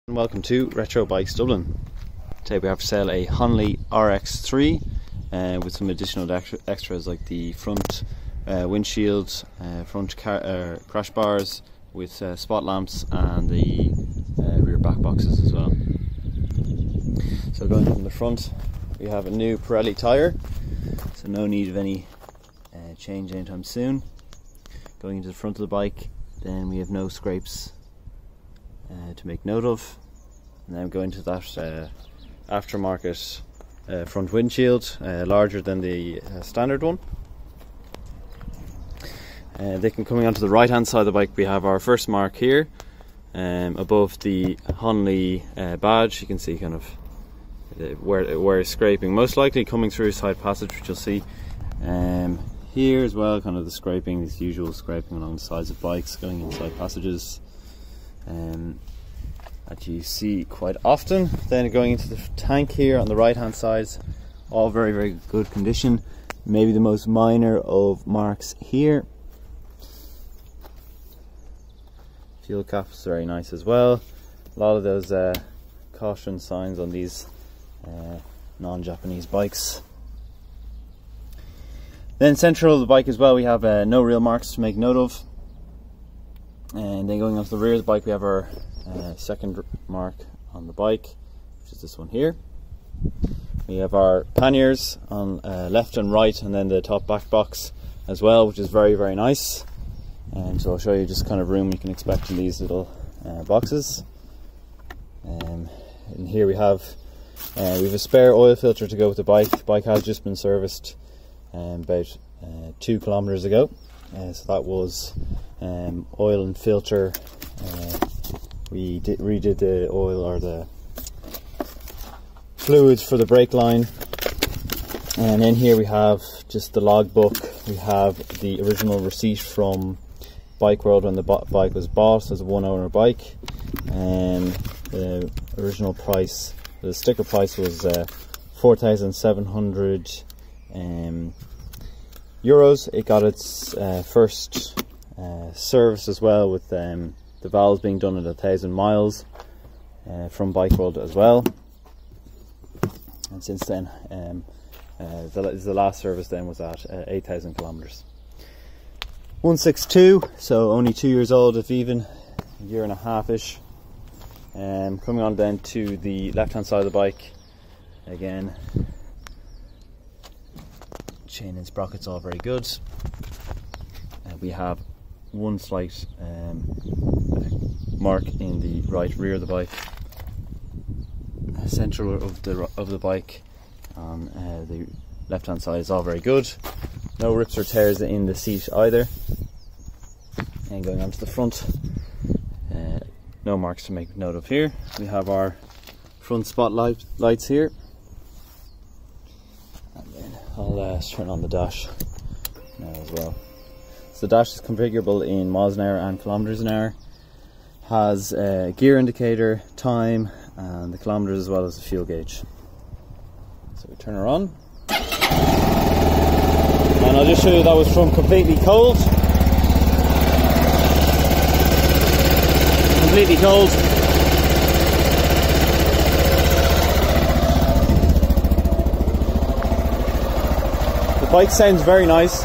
Welcome to Retro Bikes Dublin. Today we have for sale a Honley RX3 with some additional extras like the front windshield, front crash bars with spot lamps, and the rear back boxes as well. So going from the front, we have a new Pirelli tyre, so no need of any change anytime soon. Going into the front of the bike, then we have no scrapes to make note of, and then going to that aftermarket front windshield, larger than the standard one. Coming onto the right hand side of the bike, we have our first mark here above the Honley badge. You can see kind of where it's scraping, most likely coming through side passage, which you'll see here as well, kind of the scraping, this usual scraping along the sides of bikes going inside passages that you see quite often. Then going into the tank here on the right hand side, all very good condition. Maybe the most minor of marks here. Fuel cap's very nice as well. A lot of those caution signs on these non-Japanese bikes. Then central of the bike as well, we have no real marks to make note of. And then going onto the rear of the bike, we have our second mark on the bike, which is this one here. We have our panniers on left and right, and then the top back box as well, which is very nice. And so I'll show you just kind of room you can expect in these little boxes. And here we have a spare oil filter to go with the bike. The bike has just been serviced about 2 kilometers ago, so that was oil and filter. We redid the oil or the fluids for the brake line, and in here we have just the logbook. We have the original receipt from Bike World when the bike was bought as a one-owner bike, and the original price, the sticker price, was 4,700 euros. It got its first service as well, with the valves being done at 1,000 miles from Bike World as well. And since then, the last service then was at 8,000 kilometers. 162, so only 2 years old, if even, a year and a half-ish. Coming on then to the left-hand side of the bike, again, chain and sprockets all very good. We have one slight mark in the right rear of the bike. Central of the bike on the left hand side is all very good. No rips or tears in the seat either. And going on to the front, no marks to make note of here. We have our front spotlight lights here. And then I'll turn on the dash now as well. So the dash is configurable in miles an hour and kilometers an hour. Has a gear indicator, time, and the kilometers, as well as the fuel gauge. So we turn her on, and I'll just show you that was from completely cold. Completely cold. The bike sounds very nice.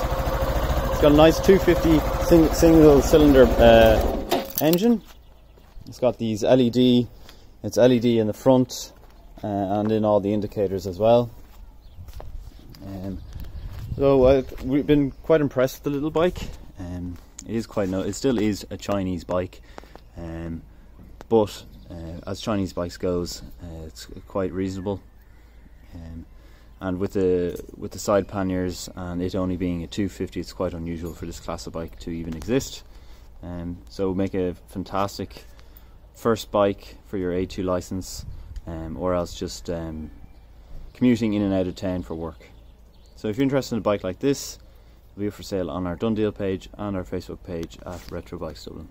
It's got a nice 250 single cylinder engine. It's got these LED, it's LED in the front and in all the indicators as well. So we've been quite impressed with the little bike. It still is a Chinese bike, but as Chinese bikes goes, it's quite reasonable. And with the side panniers and it only being a 250, it's quite unusual for this class of bike to even exist. So make a fantastic first bike for your A2 license, or else just commuting in and out of town for work. So if you're interested in a bike like this, it'll be for sale on our Done Deal page and our Facebook page at Retro Bikes Dublin.